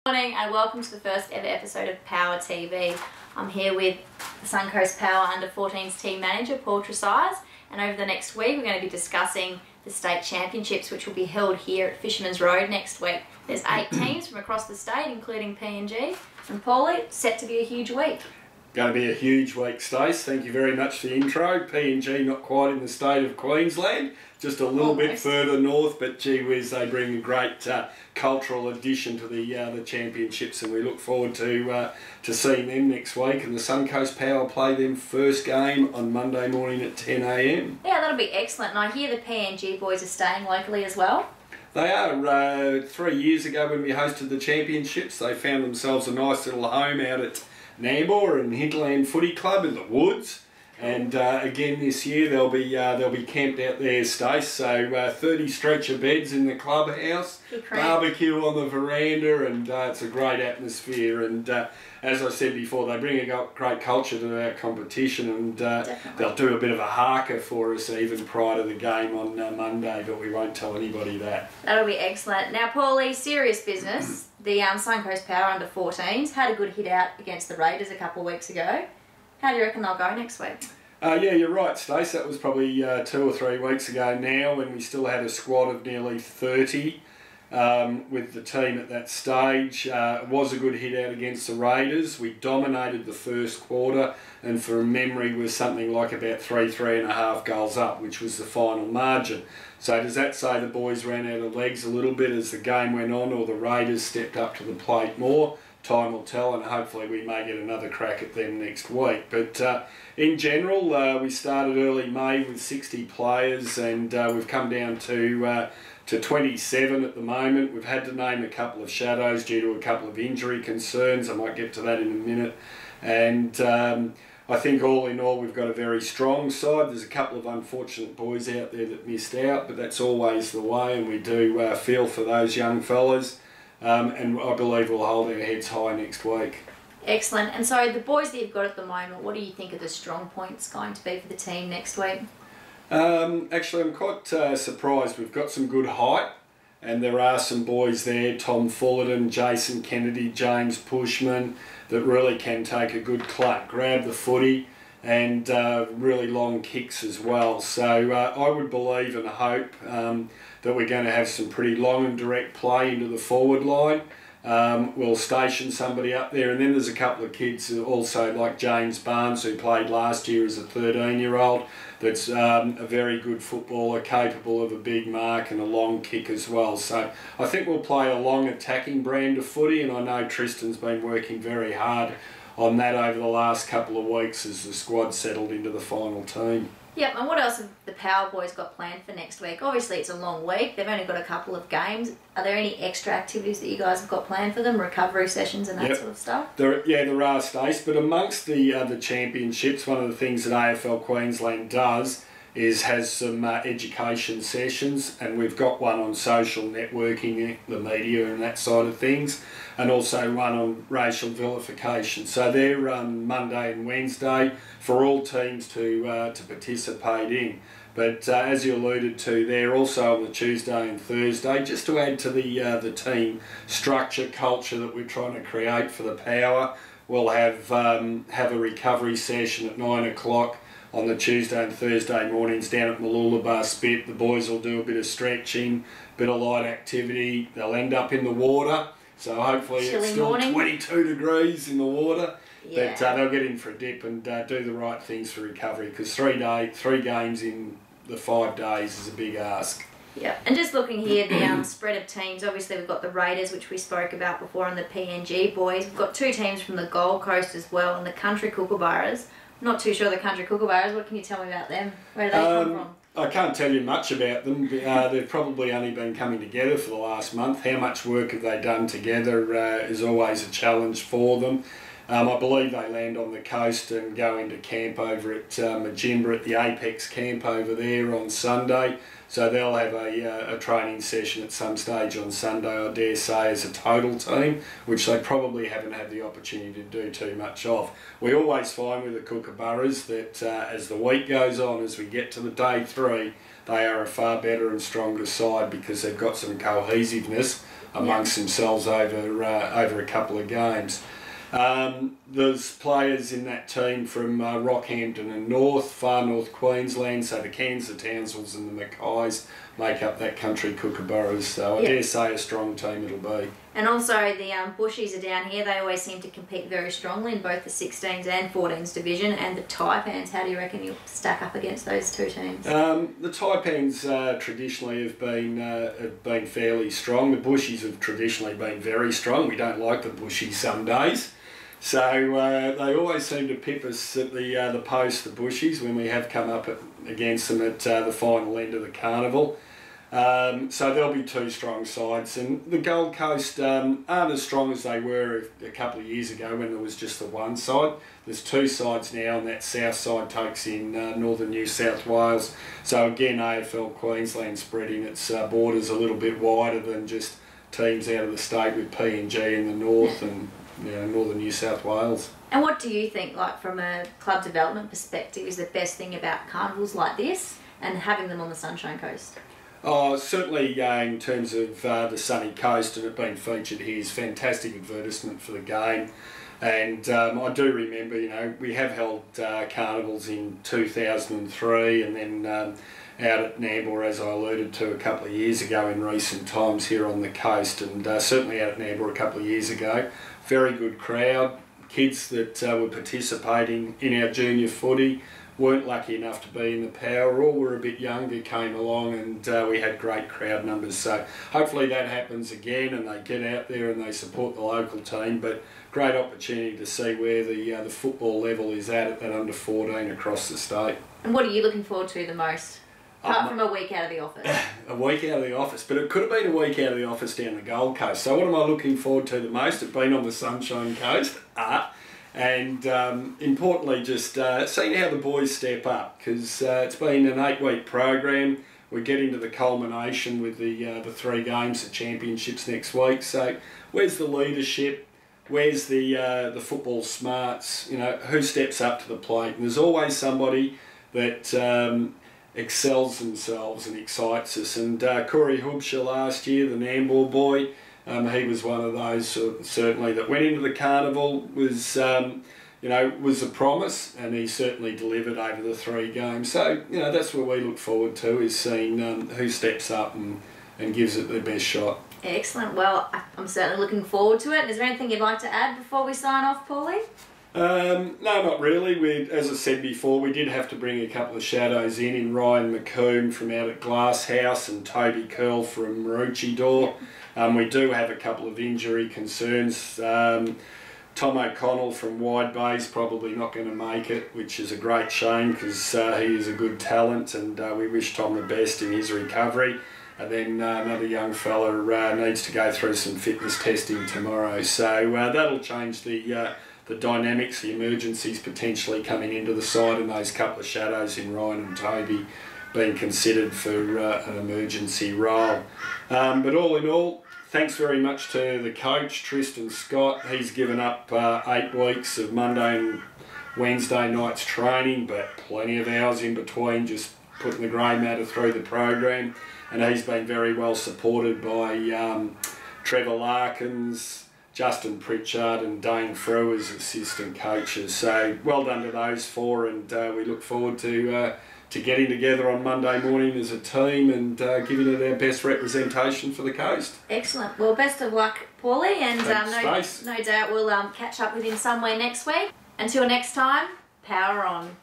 Morning and welcome to the first ever episode of Power TV. I'm here with the Suncoast Power Under-14s team manager Paul Tresize, and over the next week we're going to be discussing the state championships which will be held here at Fisherman's Road next week. There's 8 teams from across the state including PNG, and Paulie, it's set to be a huge week. Going to be a huge week, Stace. Thank you very much for the intro. PNG not quite in the state of Queensland, just a little bit further north, but gee whiz, they bring a great cultural addition to the championships, and we look forward to seeing them next week. And the Suncoast Power play them first game on Monday morning at 10 a.m. Yeah, that'll be excellent. And I hear the PNG boys are staying locally as well. They are. 3 years ago when we hosted the championships, they found themselves a nice little home out at Nambour and Hinterland Footy Club in the woods, and again this year they'll be camped out there, Stace. So 30 stretcher beds in the clubhouse, barbecue on the veranda, and it's a great atmosphere. And as I said before, they bring a great culture to our competition, and they'll do a bit of a harker for us even prior to the game on Monday, but we won't tell anybody that. That'll be excellent. Now, Paulie, serious business. The Suncoast Power Under-14s had a good hit out against the Raiders a couple of weeks ago. How do you reckon they'll go next week? Yeah, you're right, Stace. That was probably 2 or 3 weeks ago now, when we still had a squad of nearly 30 with the team at that stage. It was a good hit out against the Raiders. We dominated the first quarter, and from memory was something like about 3.5 goals up, which was the final margin. So does that say the boys ran out of legs a little bit as the game went on, or the Raiders stepped up to the plate more? Time will tell, and hopefully we may get another crack at them next week. But in general, we started early May with 60 players, and we've come down to 27 at the moment. We've had to name a couple of shadows due to a couple of injury concerns. I might get to that in a minute. And I think all in all we've got a very strong side. There's a couple of unfortunate boys out there that missed out, but that's always the way, and we do feel for those young fellas. And I believe we'll hold our heads high next week. Excellent. And so the boys that you've got at the moment, what do you think are the strong points going to be for the team next week? Actually, I'm quite surprised. We've got some good height, and there are some boys there, Tom Fullerton, Jason Kennedy, James Pushman, that really can take a good clap, grab the footy, and really long kicks as well. So I would believe and hope that we're going to have some pretty long and direct play into the forward line. We'll station somebody up there, and then there's a couple of kids also like James Barnes, who played last year as a 13-year-old, that's a very good footballer, capable of a big mark and a long kick as well. So I think we'll play a long attacking brand of footy, and I know Tristan's been working very hard on that over the last couple of weeks as the squad settled into the final team. Yep, and what else have the Power boys got planned for next week? Obviously it's a long week, they've only got a couple of games. Are there any extra activities that you guys have got planned for them, recovery sessions and that sort of stuff? There are, Stace, but amongst the championships, one of the things that AFL Queensland does is has some education sessions, and we've got one on social networking, the media and that side of things, and also one on racial vilification. So they're Monday and Wednesday for all teams to participate in. But as you alluded to, they're also on the Tuesday and Thursday, just to add to the team structure, culture that we're trying to create for the Power. We'll have a recovery session at 9 o'clock on the Tuesday and Thursday mornings down at Mooloolaba Spit. The boys will do a bit of stretching, bit of light activity. They'll end up in the water, so hopefully it's still 22 degrees in the water. Yeah. But they'll get in for a dip and do the right things for recovery, because 3 games in the 5 days is a big ask. Yeah, and just looking here, the spread of teams, obviously we've got the Raiders, which we spoke about before, and the PNG boys. We've got 2 teams from the Gold Coast as well, and the Country Kookaburras. I'm not too sure the Country Kookaburras. What can you tell me about them? Where do they come from? I can't tell you much about them. They've probably only been coming together for the last month. How much work have they done together is always a challenge for them. I believe they land on the coast and go into camp over at Majimba at the Apex camp over there on Sunday. So they'll have a training session at some stage on Sunday, I dare say, as a total team, which they probably haven't had the opportunity to do too much of. We always find with the Kookaburras that as the week goes on, as we get to the day 3, they are a far better and stronger side because they've got some cohesiveness amongst themselves over a couple of games. There's players in that team from Rockhampton and North, far North Queensland, so the Cairns, the Townsvilles and the Mackays make up that country Kookaburras, so I dare say a strong team it'll be. And also the Bushies are down here. They always seem to compete very strongly in both the 16s and 14s division. And the Taipans, how do you reckon you'll stack up against those two teams? The Taipans traditionally have been fairly strong. The Bushies have traditionally been very strong. We don't like the Bushies some days. So they always seem to pip us at the post, the Bushies, when we have come up against them at the final end of the carnival. So there'll be two strong sides, and the Gold Coast aren't as strong as they were a couple of years ago when there was just the one side. There's two sides now, and that south side takes in northern New South Wales. So again, AFL Queensland spreading its borders a little bit wider than just teams out of the state with PNG in the north and northern New South Wales. And what do you think, like from a club development perspective, is the best thing about carnivals like this and having them on the Sunshine Coast? Oh, certainly in terms of the sunny coast and it being featured here is fantastic advertisement for the game. And I do remember, we have held carnivals in 2003 and then out at Nambour, as I alluded to a couple of years ago in recent times here on the coast, and certainly out at Nambour a couple of years ago. Very good crowd, kids that were participating in our junior footy weren't lucky enough to be in the Power or were a bit younger, came along, and we had great crowd numbers. So hopefully that happens again and they get out there and they support the local team. But great opportunity to see where the football level is at that under 14 across the state. And what are you looking forward to the most? Apart from a week out of the office. A week out of the office, but it could have been a week out of the office down the Gold Coast. So what am I looking forward to the most? I've been on the Sunshine Coast, and importantly just seeing how the boys step up, because it's been an 8-week program. We're getting to the culmination with the 3 games at championships next week. So where's the leadership? Where's the football smarts? Who steps up to the plate? And there's always somebody that excels themselves and excites us. And Corey Hubscher last year, the Nambour boy, he was one of those certainly that went into the carnival, was a promise, and he certainly delivered over the 3 games. So that's what we look forward to, is seeing who steps up and gives it their best shot. Excellent. Well, I'm certainly looking forward to it. Is there anything you'd like to add before we sign off, Paulie? No, not really. As I said before, we did have to bring a couple of shadows in Ryan McComb from out at Glasshouse and Toby Curl from Maroochydore. We do have a couple of injury concerns. Tom O'Connell from Wide Bay's probably not going to make it, which is a great shame because he is a good talent, and we wish Tom the best in his recovery. And then another young fella needs to go through some fitness testing tomorrow. So that'll change the dynamics, the emergencies potentially coming into the side, and those couple of shadows in Ryan and Toby being considered for an emergency role. But all in all, thanks very much to the coach, Tristan Scott. He's given up 8 weeks of Monday and Wednesday nights training, but plenty of hours in between just putting the grey matter through the program. And he's been very well supported by Trevor Larkins, Justin Pritchard and Dane Frew as assistant coaches. So well done to those 4, and we look forward to getting together on Monday morning as a team and giving it our best representation for the coast. Excellent. Well, best of luck, Paulie, and no doubt we'll catch up with him somewhere next week. Until next time, power on.